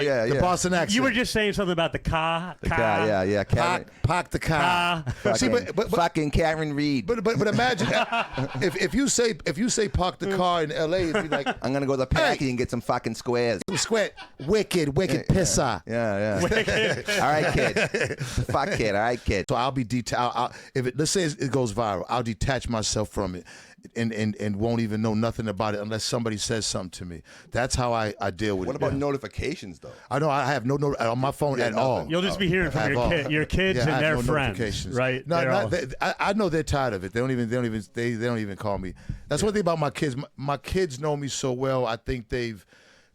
The Boston accent. You were just saying something about the car. The car, yeah. Park the car. See, but fucking Karen Reed. But imagine if you say park the car in L.A., it'd be like, I'm gonna go to the Packy and get some fucking squares. Wicked pisser. Yeah. All right, kid. Fuck kid. All right, kid. So I'll be let's say it goes viral, I'll detach myself from it and won't even know nothing about it unless somebody says something to me. That's how I deal with it. What about notifications though? I know I have no on my phone at all. You'll just be hearing from your kids and their friends, right? No, I know they're tired of it. They don't even call me. That's one thing about my kids. My kids know me so well. I think they've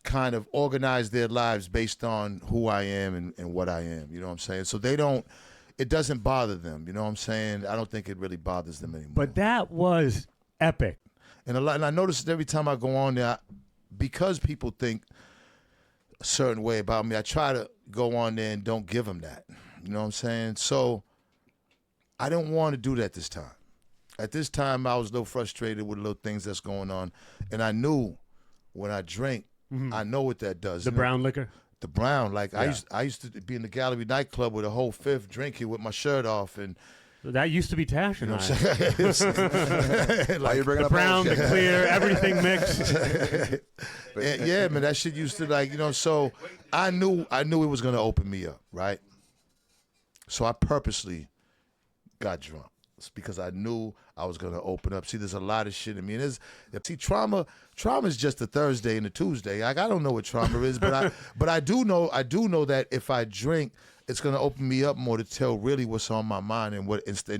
kind of organized their lives based on who I am and what I am. You know what I'm saying? So it doesn't bother them. You know what I'm saying? I don't think it really bothers them anymore. But that was epic. And I notice that every time I go on there, because people think a certain way about me, I try to go on there and don't give them that. You know what I'm saying? So I don't want to do that this time. At this time, I was a little frustrated with little things that's going on. And I knew when I drink, I know what that does. The brown liquor? The brown. Like, yeah. I used to be in the Gallery nightclub with a whole fifth drinking with my shirt off. And that used to be Tash and I. Like, the brown, the clear, everything mixed. Yeah, man, that shit used to so I knew it was going to open me up, right? So I purposely got drunk. It's because I knew I was going to open up. See, there's a lot of shit in me. Trauma is just a Thursday and a Tuesday. Like, I don't know what trauma is, but I do know that if I drink, it's going to open me up more to tell really what's on my mind and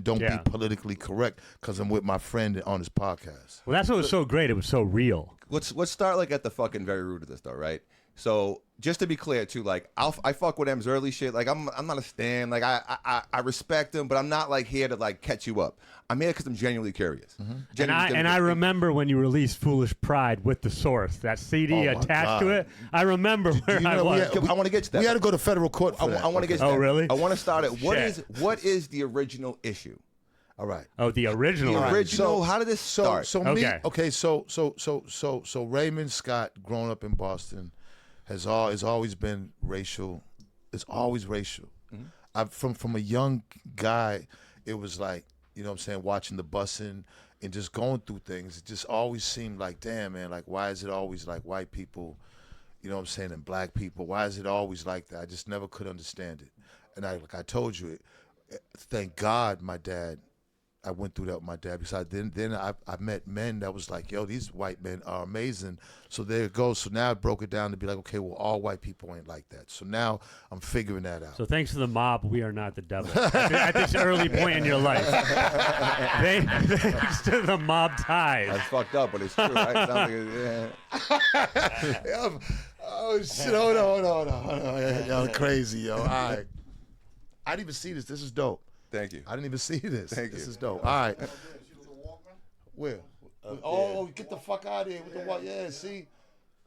don't be politically correct because I'm with my friend on his podcast. Well, that's what was so great. It was so real. Let's start like at the fucking very root of this though, right? So just to be clear too, like I fuck with M's early shit. Like I'm not a stan. Like I respect him, but I'm not like here to like catch you up. I'm here because I'm genuinely curious. And I remember when you released "Foolish Pride" with the Source, that CD attached to it. I remember where I was. I want to get to that. We had to go to federal court for that. I want to get to that. Oh, really? I want to start at what is the original issue? All right. Oh, the original. The original. How did this start? So Raymond Scott, growing up in Boston, is always been racial. It's always racial. Mm-hmm. From a young guy, it was like, you know what I'm saying, watching the busing and just going through things. It just always seemed like, damn, man, like, why is it always like white people, you know what I'm saying, and black people? Why is it always like that? I just never could understand it. And like I told you, thank God I went through that with my dad, because then I met men that was like, yo, these white men are amazing. So there it goes. So now I broke it down to be like, okay, well, all white people ain't like that. So now I'm figuring that out. So thanks to the mob, we are not the devil. At this early point in your life. Thanks to the mob ties. That's fucked up, but it's true, right? Sounds like Oh, shit. Hold on. Yo, crazy, yo. All right. I didn't even see this. This is dope. Thank you. I didn't even see this. This is dope. All right. Where? Oh, get the fuck out of here with the walk. Yeah, see?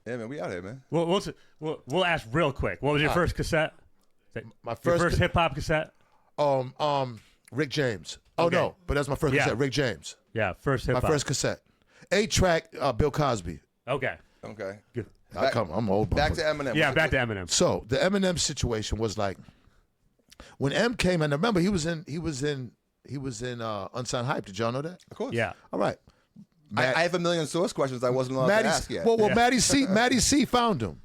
Yeah, man, we out here, man. We'll ask real quick. What was your first cassette? My first hip hop cassette? Rick James. Oh, okay. No, but that's my first cassette. Rick James. Yeah, first hip hop. My first cassette. 8-track, Bill Cosby. Okay. Good. I'm old. Back to Eminem. Yeah, back to Eminem. So the Eminem situation was like, when M came, and I remember he was in Unsigned Hype. Did y'all know that? Of course. Yeah. All right. I have a million source questions I wasn't allowed to ask yet. Well, Matty C found him.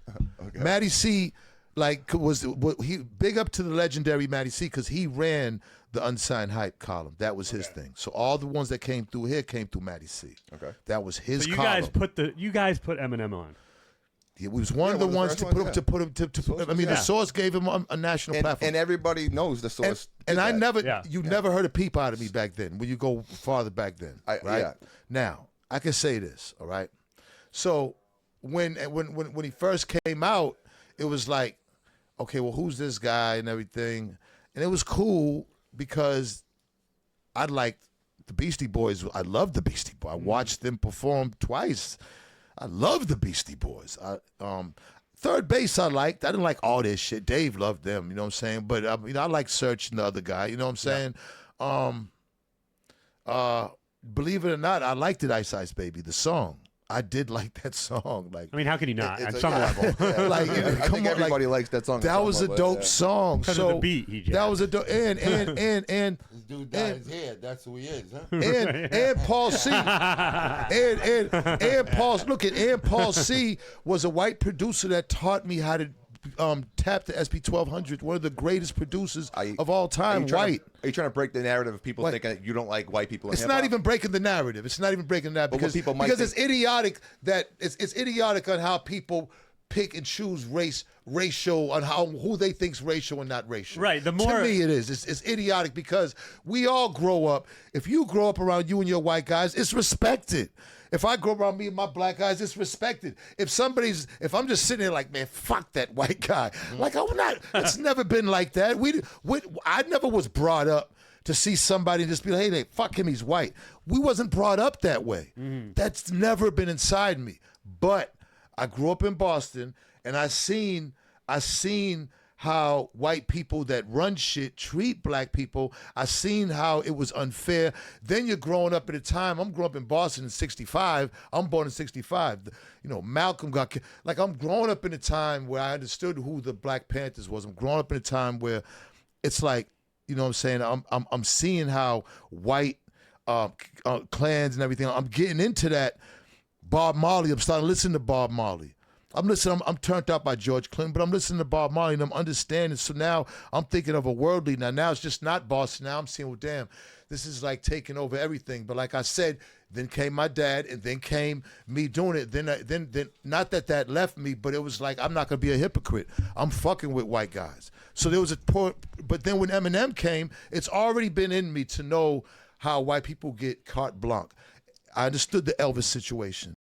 Okay. Matty C, he big up to the legendary Matty C, because he ran the Unsigned Hype column. That was his thing. So all the ones that came through here came through Matty C. Okay. That was his column. You guys put Eminem on. He was one of the ones to put him. I mean, the Source gave him a national platform, and everybody knows the Source. And I never, never heard a peep out of me back then. When you go farther back then, right? Yeah. Now I can say this, all right. So when he first came out, it was like, okay, well, who's this guy and everything, and it was cool because I liked the Beastie Boys. I loved the Beastie Boys. I watched them perform twice. I love the Beastie Boys. Third Base I liked. I didn't like all this shit. Dave loved them, you know what I'm saying? But I like Search and the other guy, you know what I'm saying? Believe it or not, I liked it, Ice Ice Baby, the song. I did like that song. Like, I mean, how can you not? It's At like- some level. Yeah. like, I come think on, everybody likes that song. that was a dope song. Because So of the beat he that was a dope. And This dude dyed his hair. That's who he is, huh? and Paul C. and Paul. Look at Paul C. was a white producer that taught me how to tap the SP 1200. One of the greatest producers of all time. White. Are you trying to break the narrative of people White. thinking that you don't like white people? It's not even breaking the narrative. It's not even breaking the narrative But what people might because it's think- idiotic that it's idiotic on how people pick and choose racial on who they think's racial and not racial. Right, the To more- me it is. It's idiotic because we all grow up. If you grow up around you and your white guys, it's respected. If I grow around me and my black guys, it's respected. If I'm just sitting there like, man, fuck that white guy. Like, I'm not. It's never been like that. I never was brought up to see somebody just be like, hey, fuck him, he's white. We wasn't brought up that way. That's never been inside me. But I grew up in Boston, and I seen how white people that run shit treat black people. I seen how it was unfair. Then you're growing up at a time. I'm growing up in Boston in '65. I'm born in '65. You know, Malcolm got killed. Like, I'm growing up in a time where I understood who the Black Panthers was. I'm growing up in a time where it's like, you know what I'm saying? I'm seeing how white clans and everything. I'm getting into that. Bob Marley. I'm starting to listen to Bob Marley. I'm turned out by George Clinton, but I'm listening to Bob Marley and I'm understanding. So now I'm thinking of a worldly. Now it's just not Boston. Now I'm saying, well, damn, this is like taking over everything. But like I said, then came my dad, and then came me doing it. Then not that left me, but it was like, I'm not gonna be a hypocrite. I'm fucking with white guys. So there was but then when Eminem came, it's already been in me to know how white people get carte blanche. I understood the Elvis situation.